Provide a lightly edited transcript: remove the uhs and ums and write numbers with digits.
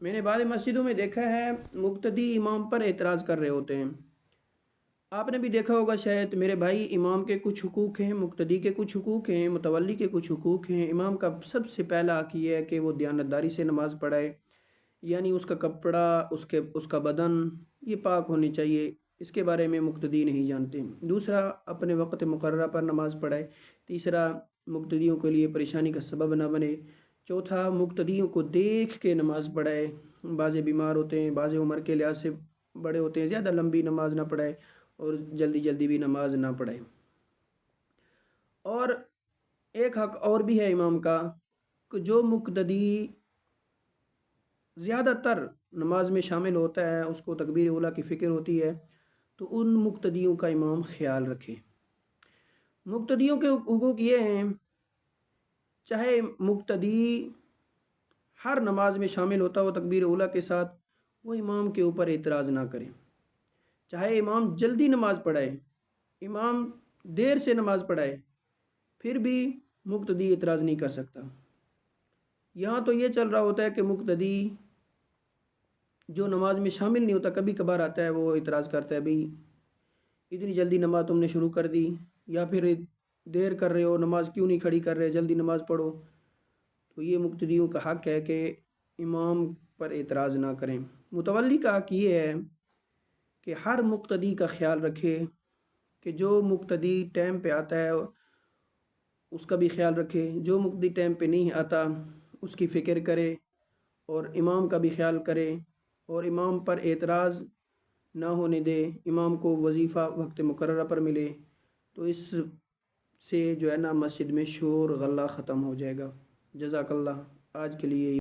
میں نے بعض مسجدوں میں دیکھا ہے مقتدی امام پر اعتراض کر رہے ہوتے ہیں۔ آپ نے بھی دیکھا ہوگا شاید میرے بھائی، امام کے کچھ حقوق ہیں، مقتدی کے کچھ حقوق ہیں، متولی کے کچھ حقوق ہیں۔ امام کا سب سے پہلا حق یہ ہے کہ وہ دیانتداری سے نماز پڑھائے، یعنی اس کا کپڑا، اس کا بدن یہ پاک ہونی چاہیے۔ اس کے بارے میں مقتدی نہیں جانتے۔ دوسرا، اپنے وقت مقررہ پر نماز پڑھائے۔ تیسرا، مقتدیوں کے لیے پریشانی کا سبب نہ بنے۔ چوتھا، مقتدیوں کو دیکھ کے نماز پڑھائے۔ بعض بیمار ہوتے ہیں، بعض عمر کے لحاظ سے بڑے ہوتے ہیں، زیادہ لمبی نماز نہ پڑھائے اور جلدی جلدی بھی نماز نہ پڑھائے۔ اور ایک حق اور بھی ہے امام کا کہ جو مقتدی زیادہ تر نماز میں شامل ہوتا ہے، اس کو تکبیر اولیٰ کی فکر ہوتی ہے، تو ان مقتدیوں کا امام خیال رکھے۔ مقتدیوں کے حقوق یہ ہیں، چاہے مقتدی ہر نماز میں شامل ہوتا ہو تکبیر اولیٰ کے ساتھ، وہ امام کے اوپر اعتراض نہ کرے۔ چاہے امام جلدی نماز پڑھائے، امام دیر سے نماز پڑھائے، پھر بھی مقتدی اعتراض نہیں کر سکتا۔ یہاں تو یہ چل رہا ہوتا ہے کہ مقتدی جو نماز میں شامل نہیں ہوتا، کبھی کبھار آتا ہے، وہ اعتراض کرتا ہے، بھئی اتنی جلدی نماز تم نے شروع کر دی، یا پھر دیر کر رہے ہو، نماز کیوں نہیں کھڑی کر رہے، جلدی نماز پڑھو۔ تو یہ مقتدیوں کا حق ہے کہ امام پر اعتراض نہ کریں۔ متولی کا حق یہ ہے کہ ہر مقتدی کا خیال رکھے، کہ جو مقتدی ٹائم پہ آتا ہے اس کا بھی خیال رکھے، جو مقتدی ٹائم پہ نہیں آتا اس کی فکر کرے، اور امام کا بھی خیال کرے، اور امام پر اعتراض نہ ہونے دے، امام کو وظیفہ وقت مقررہ پر ملے، تو اس سے جو ہے نا مسجد میں شور غلہ ختم ہو جائے گا۔ جزاک اللہ۔ آج کے لیے